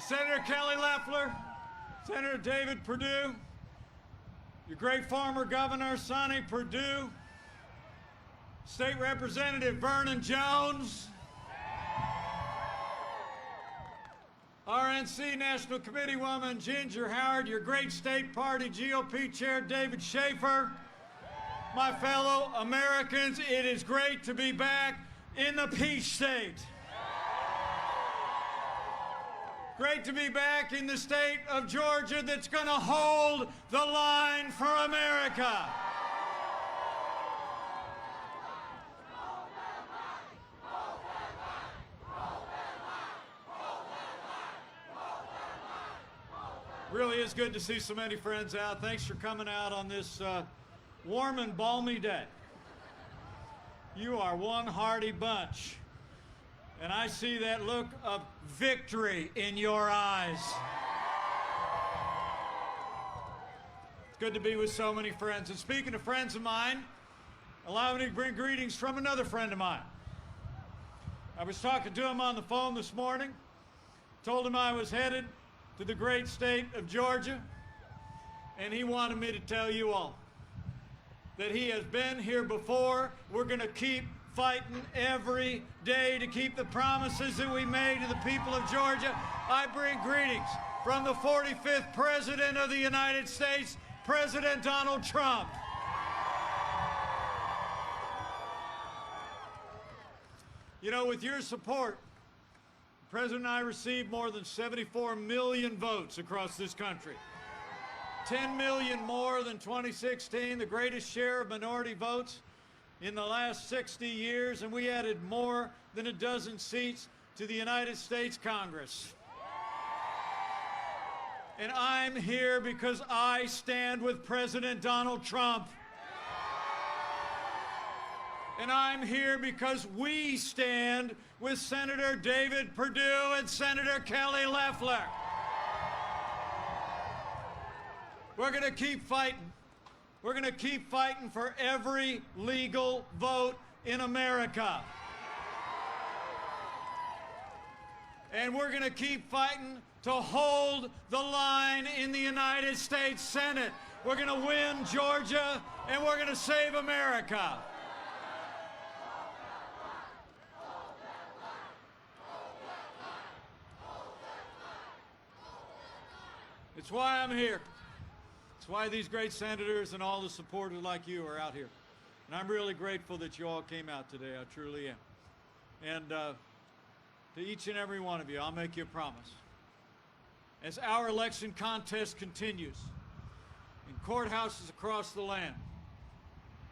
Senator Kelly Loeffler, Senator David Perdue, your great former governor, Sonny Perdue, State Representative Vernon Jones, RNC National Committee woman Ginger Howard, your great state party GOP chair David Schaefer, my fellow Americans, it is great to be back in the Peach State. Great to be back in the state of Georgia that's going to hold the line for America. Really is good to see so many friends out. Thanks for coming out on this warm and balmy day. You are one hearty bunch. And I see that look of victory in your eyes. It's good to be with so many friends. And speaking of friends of mine, allow me to bring greetings from another friend of mine. I was talking to him on the phone this morning, told him I was headed to the great state of Georgia, and he wanted me to tell you all that he has been here before. We're going to keep fighting every day to keep the promises that we made to the people of Georgia. I bring greetings from the 45th President of the United States, President Donald Trump. You know, with your support, the President and I received more than 74 million votes across this country. 10 million more than 2016, the greatest share of minority votes in the last 60 years, and we added more than a dozen seats to the United States Congress. And I'm here because I stand with President Donald Trump. And I'm here because we stand with Senator David Perdue and Senator Kelly Loeffler. We're going to keep fighting. We're going to keep fighting for every legal vote in America. And we're going to keep fighting to hold the line in the United States Senate. We're going to win Georgia, and we're going to save America. It's why I'm here. It's why these great senators and all the supporters like you are out here. And I'm really grateful that you all came out today. I truly am. And to each and every one of you, I'll make you a promise. As our election contest continues in courthouses across the land,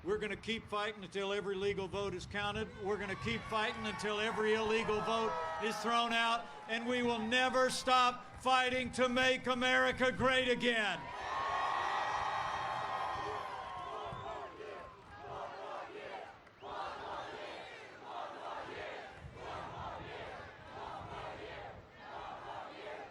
we're going to keep fighting until every legal vote is counted. We're going to keep fighting until every illegal vote is thrown out. And we will never stop fighting to make America great again.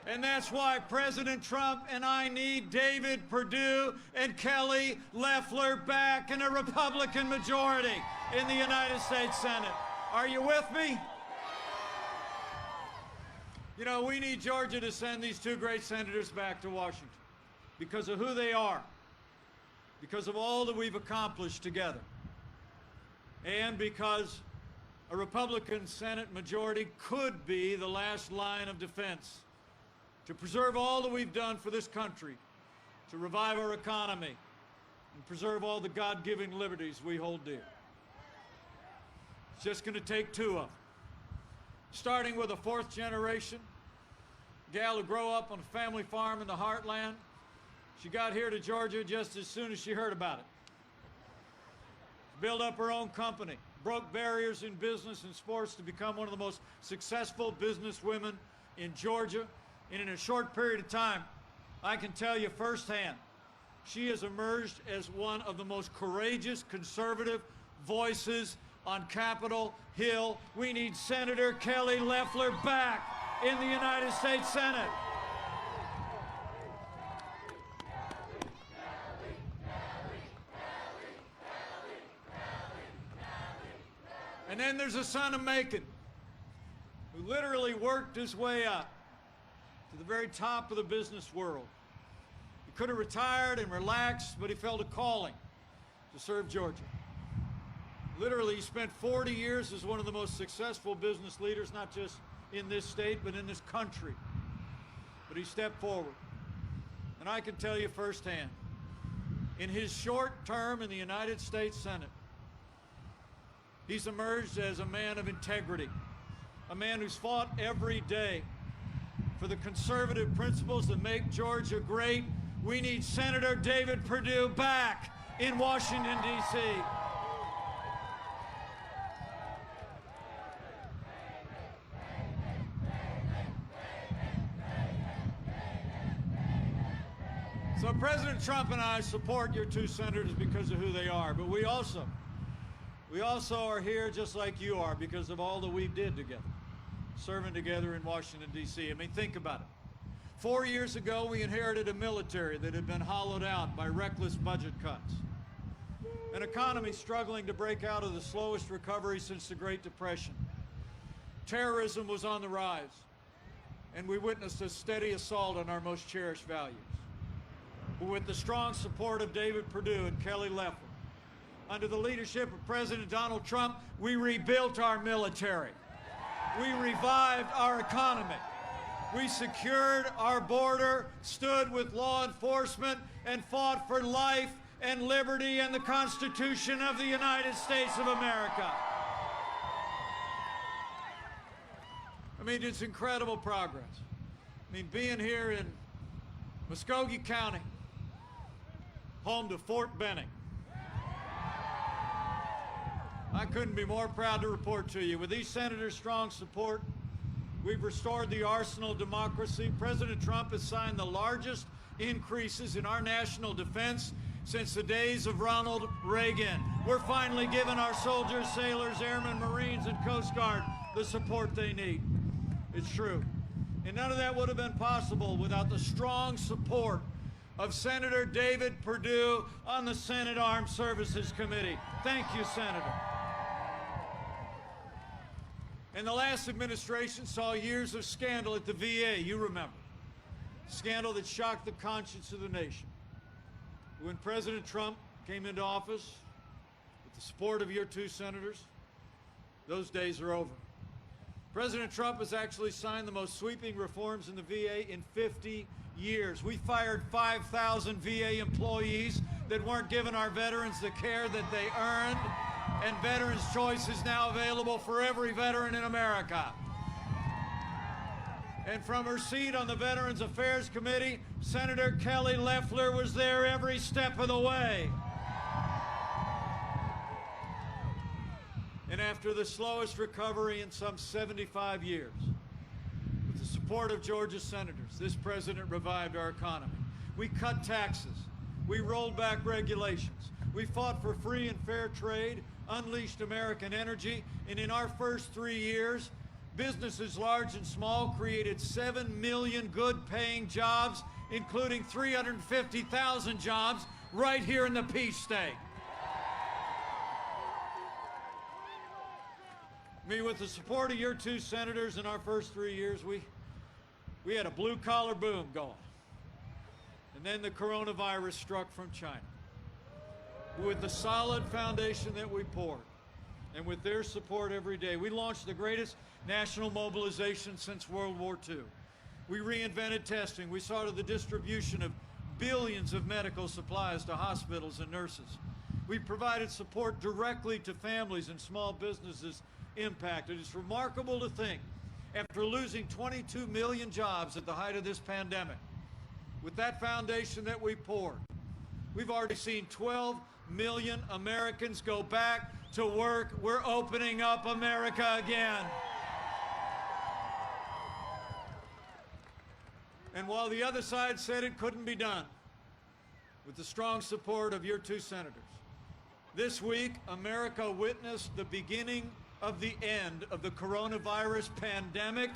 And that's why President Trump and I need David Perdue and Kelly Loeffler back in a Republican majority in the United States Senate. Are you with me? You know, we need Georgia to send these two great senators back to Washington because of who they are, because of all that we've accomplished together, and because a Republican Senate majority could be the last line of defense to preserve all that we've done for this country, to revive our economy, and preserve all the God-given liberties we hold dear. It's just going to take two of them. Starting with a fourth generation gal who grew up on a family farm in the heartland. She got here to Georgia just as soon as she heard about it. Built up her own company, broke barriers in business and sports to become one of the most successful businesswomen in Georgia. And in a short period of time, I can tell you firsthand, she has emerged as one of the most courageous conservative voices on Capitol Hill. We need Senator Kelly Loeffler back in the United States Senate. And then there's a son of Macon who literally worked his way up to the very top of the business world. He could have retired and relaxed, but he felt a calling to serve Georgia. Literally, he spent 40 years as one of the most successful business leaders, not just in this state, but in this country. But he stepped forward. And I can tell you firsthand, in his short term in the United States Senate, he's emerged as a man of integrity, a man who's fought every day for the conservative principles that make Georgia great. We need Senator David Perdue back in Washington, D.C. So President Trump and I support your two senators because of who they are, but we also are here just like you are because of all that we did together, serving together in Washington, D.C. I mean, think about it. 4 years ago, we inherited a military that had been hollowed out by reckless budget cuts, an economy struggling to break out of the slowest recovery since the Great Depression. Terrorism was on the rise, and we witnessed a steady assault on our most cherished values. But with the strong support of David Perdue and Kelly Loeffler, under the leadership of President Donald Trump, we rebuilt our military. We revived our economy. We secured our border, stood with law enforcement, and fought for life and liberty and the Constitution of the United States of America. I mean, it's incredible progress. I mean, being here in Muskogee County, home to Fort Benning, I couldn't be more proud to report to you. With these senators' strong support, we've restored the arsenal of democracy. President Trump has signed the largest increases in our national defense since the days of Ronald Reagan. We're finally giving our soldiers, sailors, airmen, Marines, and Coast Guard the support they need. It's true. And none of that would have been possible without the strong support of Senator David Perdue on the Senate Armed Services Committee. Thank you, Senator. And the last administration saw years of scandal at the VA, you remember. Scandal that shocked the conscience of the nation. When President Trump came into office, with the support of your two senators, those days are over. President Trump has actually signed the most sweeping reforms in the VA in 50 years. We fired 5,000 VA employees that weren't giving our veterans the care that they earned, and Veterans Choice is now available for every veteran in America. And from her seat on the Veterans Affairs Committee, Senator Kelly Loeffler was there every step of the way. And after the slowest recovery in some 75 years, with the support of Georgia's senators, this president revived our economy. We cut taxes. We rolled back regulations. We fought for free and fair trade, unleashed American energy, and in our first 3 years, businesses large and small created 7 million good-paying jobs, including 350,000 jobs right here in the Peach State. I mean, with the support of your two senators in our first 3 years, we had a blue-collar boom going. And then the coronavirus struck from China. With the solid foundation that we poured, and with their support every day, we launched the greatest national mobilization since World War II. We reinvented testing. We saw to the distribution of billions of medical supplies to hospitals and nurses. We provided support directly to families and small businesses impacted. It's remarkable to think, after losing 22 million jobs at the height of this pandemic, with that foundation that we poured, we've already seen 12 million Americans go back to work. We're opening up America again. And while the other side said it couldn't be done, with the strong support of your two senators, this week, America witnessed the beginning of the end of the coronavirus pandemic.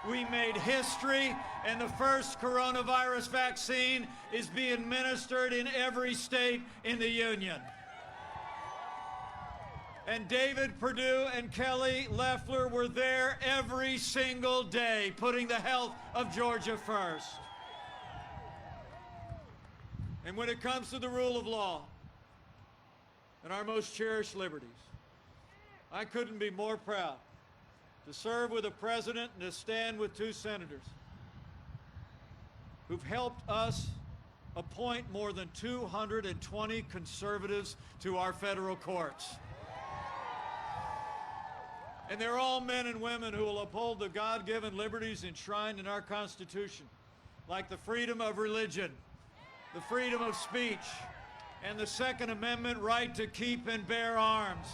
We made history, and the first coronavirus vaccine is being administered in every state in the Union. And David Perdue and Kelly Loeffler were there every single day, putting the health of Georgia first. And when it comes to the rule of law and our most cherished liberties, I couldn't be more proud to serve with a president and to stand with two senators who've helped us appoint more than 220 conservatives to our federal courts. And they're all men and women who will uphold the God-given liberties enshrined in our Constitution, like the freedom of religion, the freedom of speech, and the Second Amendment right to keep and bear arms.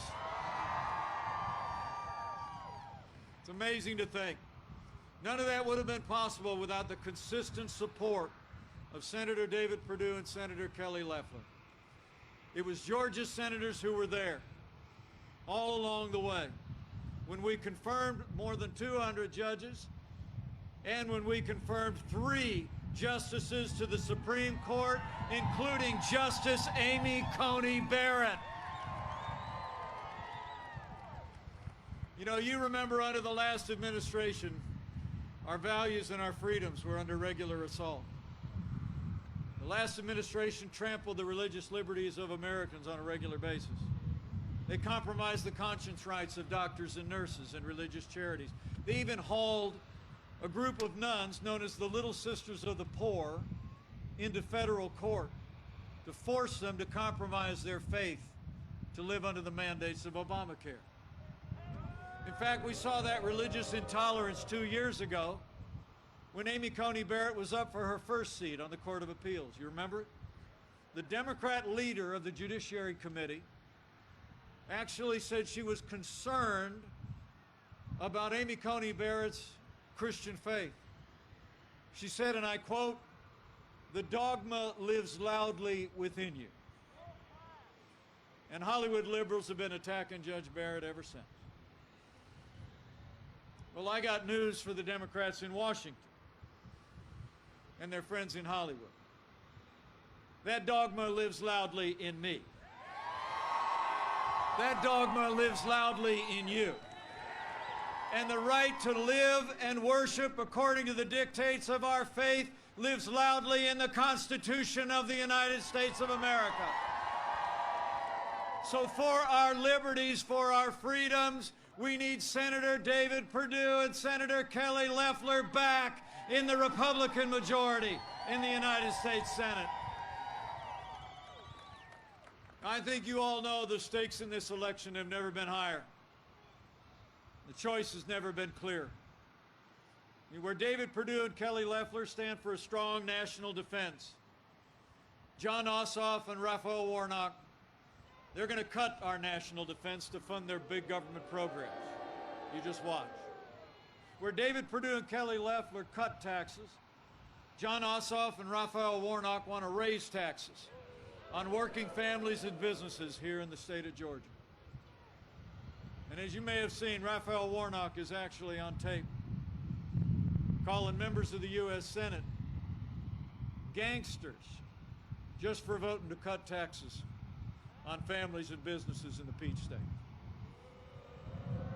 It's amazing to think. None of that would have been possible without the consistent support of Senator David Perdue and Senator Kelly Loeffler. It was Georgia's senators who were there all along the way when we confirmed more than 200 judges and when we confirmed 3 justices to the Supreme Court, including Justice Amy Coney Barrett. You know, you remember under the last administration, our values and our freedoms were under regular assault. The last administration trampled the religious liberties of Americans on a regular basis. They compromised the conscience rights of doctors and nurses and religious charities. They even hauled a group of nuns known as the Little Sisters of the Poor into federal court to force them to compromise their faith to live under the mandates of Obamacare. In fact, we saw that religious intolerance 2 years ago when Amy Coney Barrett was up for her first seat on the Court of Appeals. You remember it? The Democrat leader of the Judiciary Committee actually said she was concerned about Amy Coney Barrett's Christian faith. She said, and I quote, "The dogma lives loudly within you." And Hollywood liberals have been attacking Judge Barrett ever since. Well, I got news for the Democrats in Washington and their friends in Hollywood. That dogma lives loudly in me. That dogma lives loudly in you. And the right to live and worship according to the dictates of our faith lives loudly in the Constitution of the United States of America. So for our liberties, for our freedoms, we need Senator David Perdue and Senator Kelly Loeffler back in the Republican majority in the United States Senate. I think you all know the stakes in this election have never been higher. The choice has never been clearer. Where David Perdue and Kelly Loeffler stand for a strong national defense, Jon Ossoff and Raphael Warnock, they're going to cut our national defense to fund their big government programs. You just watch. Where David Perdue and Kelly Loeffler cut taxes, Jon Ossoff and Raphael Warnock want to raise taxes on working families and businesses here in the state of Georgia. And as you may have seen, Raphael Warnock is actually on tape calling members of the U.S. Senate gangsters just for voting to cut taxes on families and businesses in the Peach State.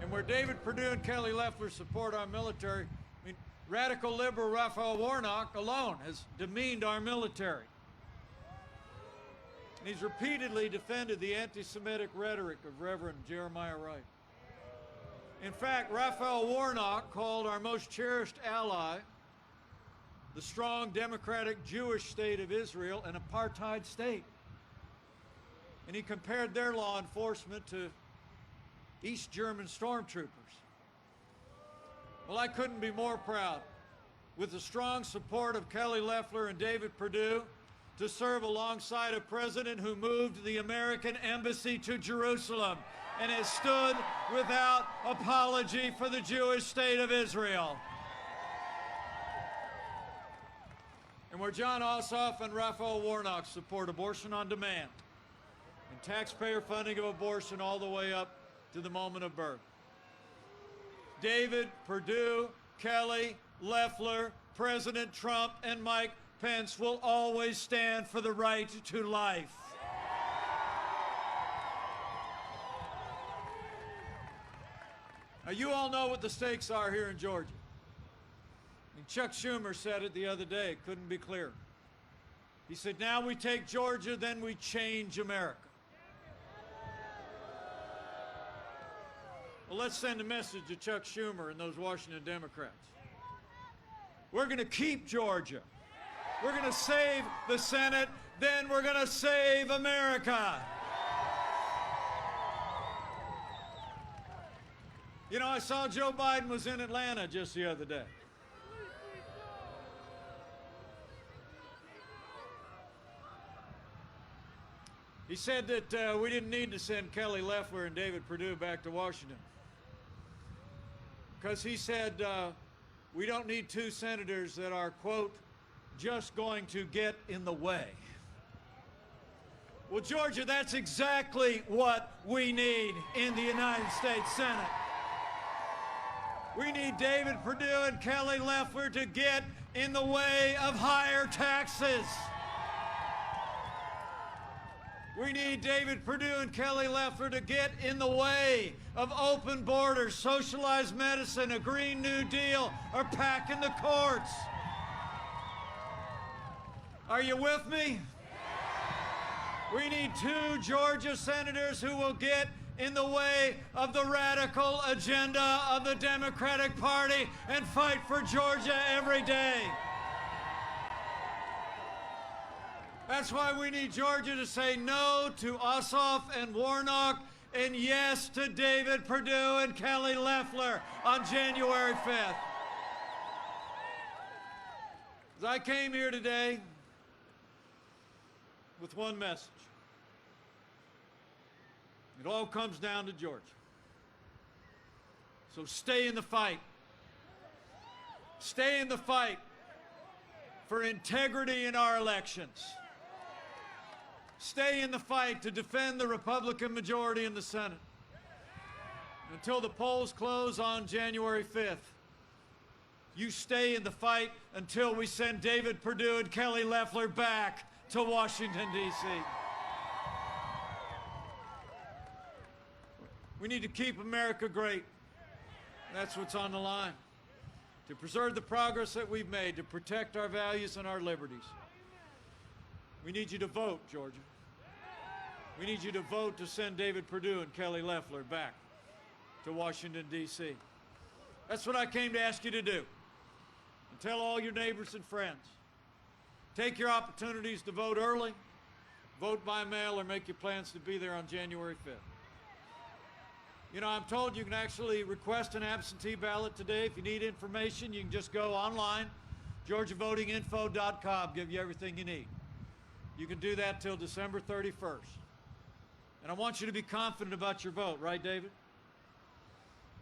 And where David Perdue and Kelly Loeffler support our military, I mean, radical liberal Raphael Warnock alone has demeaned our military. And he's repeatedly defended the anti-Semitic rhetoric of Reverend Jeremiah Wright. In fact, Raphael Warnock called our most cherished ally, the strong democratic Jewish state of Israel, an apartheid state. And he compared their law enforcement to East German stormtroopers. Well, I couldn't be more proud, with the strong support of Kelly Loeffler and David Perdue, to serve alongside a president who moved the American embassy to Jerusalem and has stood without apology for the Jewish state of Israel. And where Jon Ossoff and Raphael Warnock support abortion on demand and taxpayer funding of abortion all the way up to the moment of birth, David Perdue, Kelly Loeffler, President Trump, and Mike Pence will always stand for the right to life. Now, you all know what the stakes are here in Georgia. And Chuck Schumer said it the other day. It couldn't be clearer. He said, now we take Georgia, then we change America. Well, let's send a message to Chuck Schumer and those Washington Democrats. We're going to keep Georgia. We're going to save the Senate, then we're going to save America. You know, I saw Joe Biden was in Atlanta just the other day. He said that we didn't need to send Kelly Loeffler and David Perdue back to Washington. Because he said we don't need two senators that are, quote, just going to get in the way. Well, Georgia, that's exactly what we need in the United States Senate. We need David Perdue and Kelly Loeffler to get in the way of higher taxes. We need David Perdue and Kelly Loeffler to get in the way of open borders, socialized medicine, a Green New Deal, or packing the courts. Are you with me? We need two Georgia senators who will get in the way of the radical agenda of the Democratic Party and fight for Georgia every day. That's why we need Georgia to say no to Ossoff and Warnock and yes to David Perdue and Kelly Loeffler on January 5th. As I came here today with one message. It all comes down to Georgia. So stay in the fight. Stay in the fight for integrity in our elections. Stay in the fight to defend the Republican majority in the Senate. Until the polls close on January 5th, you stay in the fight until we send David Perdue and Kelly Loeffler back to Washington, D.C. We need to keep America great. That's what's on the line. To preserve the progress that we've made, to protect our values and our liberties. We need you to vote, Georgia. We need you to vote to send David Perdue and Kelly Loeffler back to Washington, D.C. That's what I came to ask you to do. And tell all your neighbors and friends. Take your opportunities to vote early, vote by mail, or make your plans to be there on January 5th. You know, I'm told you can actually request an absentee ballot today. If you need information, you can just go online, GeorgiaVotingInfo.com, give you everything you need. You can do that till December 31st. And I want you to be confident about your vote, right, David?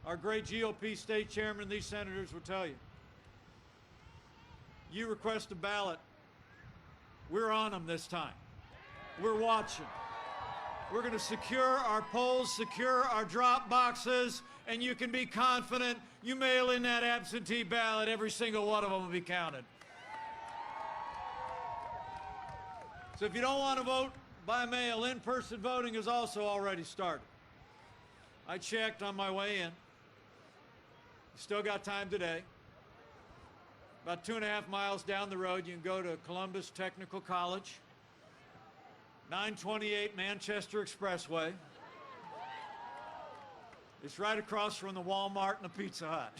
Our great GOP state chairman and these senators will tell you. You request a ballot, we're on them this time. We're watching. We're going to secure our polls, secure our drop boxes, and you can be confident you mail in that absentee ballot, every single one of them will be counted. So if you don't want to vote by mail, in-person voting has also already started. I checked on my way in. You still got time today. About 2.5 miles down the road, you can go to Columbus Technical College. 928 Manchester Expressway. It's right across from the Walmart and the Pizza Hut.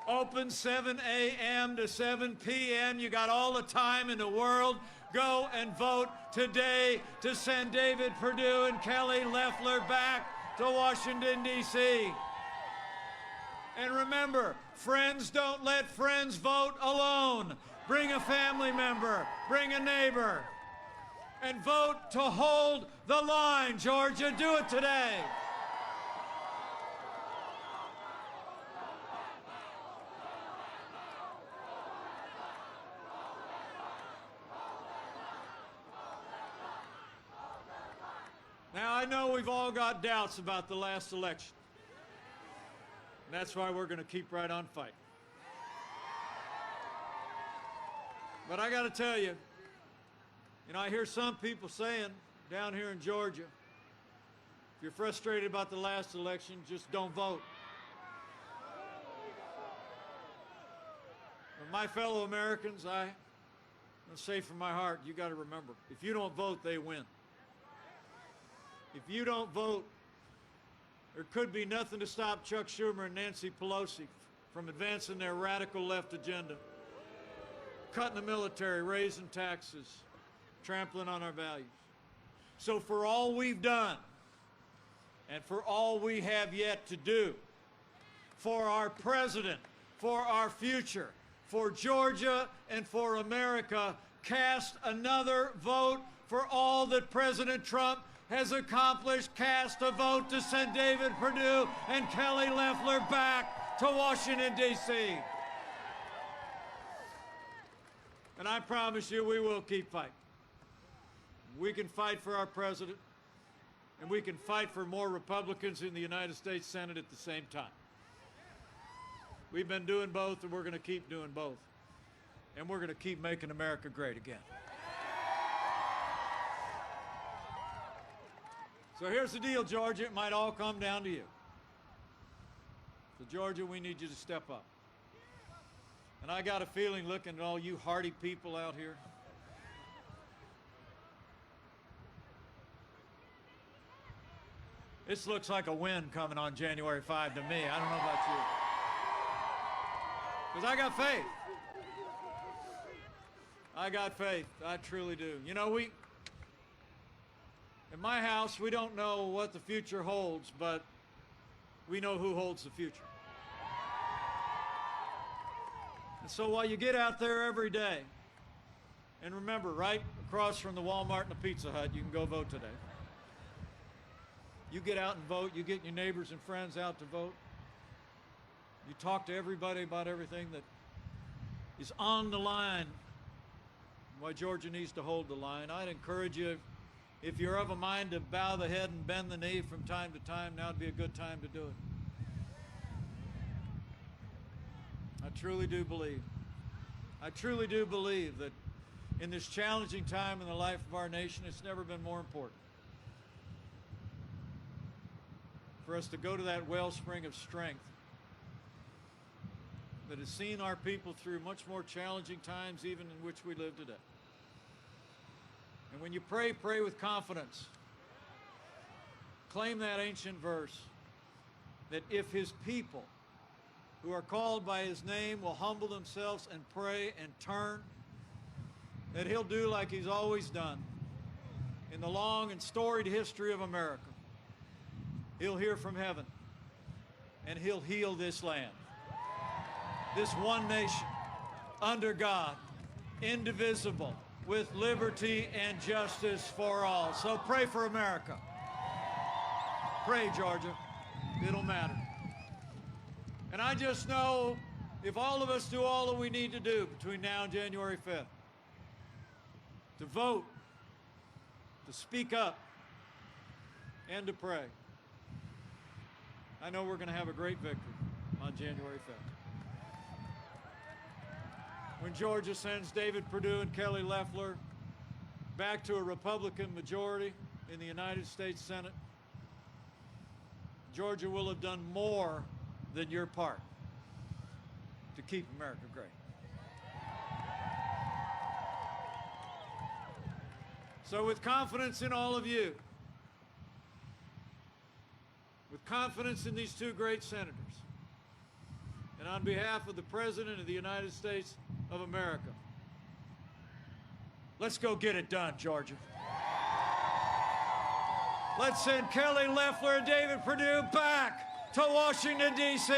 Open 7 a.m. to 7 p.m. You got all the time in the world. Go and vote today to send David Perdue and Kelly Loeffler back to Washington, D.C. And remember, friends don't let friends vote alone. Bring a family member, bring a neighbor, and vote to hold the line, Georgia. Do it today. Now, I know we've all got doubts about the last election. And that's why we're going to keep right on fighting. But I got to tell you, I hear some people saying down here in Georgia, If you're frustrated about the last election, just don't vote. But my fellow Americans, I'm going to say from my heart, you got to remember, if you don't vote, they win. If you don't vote, there could be nothing to stop Chuck Schumer and Nancy Pelosi from advancing their radical left agenda, cutting the military, raising taxes, trampling on our values. So for all we've done, and for all we have yet to do, for our president, for our future, for Georgia and for America, cast another vote for all that President Trump has accomplished. Cast a vote to send David Perdue and Kelly Loeffler back to Washington, D.C. And I promise you we will keep fighting. We can fight for our president, and we can fight for more Republicans in the United States Senate at the same time. We've been doing both, and we're going to keep doing both. And we're going to keep making America great again. So here's the deal, Georgia. It might all come down to you. So, Georgia, we need you to step up. And I got a feeling, looking at all you hardy people out here, this looks like a win coming on January 5 to me. I don't know about you. Because I got faith. I got faith. I truly do. You know, in my house, we don't know what the future holds, but we know who holds the future. And so while you get out there every day, and remember, right across from the Walmart and the Pizza Hut, you can go vote today. You get out and vote. You get your neighbors and friends out to vote. You talk to everybody about everything that is on the line, why Georgia needs to hold the line. I'd encourage you, if you're of a mind to bow the head and bend the knee from time to time, now would be a good time to do it. I truly do believe that in this challenging time in the life of our nation, it's never been more important for us to go to that wellspring of strength that has seen our people through much more challenging times even in which we live today. And when you pray, pray with confidence. Claim that ancient verse that if his people who are called by his name will humble themselves and pray and turn, that he'll do like he's always done in the long and storied history of America. He'll hear from heaven, and he'll heal this land. This one nation, under God, indivisible, with liberty and justice for all. So pray for America. Pray, Georgia. It'll matter. And I just know if all of us do all that we need to do between now and January 5th, to vote, to speak up, and to pray, I know we're going to have a great victory on January 5th. When Georgia sends David Perdue and Kelly Loeffler back to a Republican majority in the United States Senate, Georgia will have done more than your part to keep America great. So with confidence in all of you, with confidence in these two great senators, and on behalf of the President of the United States of America, let's go get it done, Georgia. Let's send Kelly Loeffler and David Perdue back to Washington, D.C.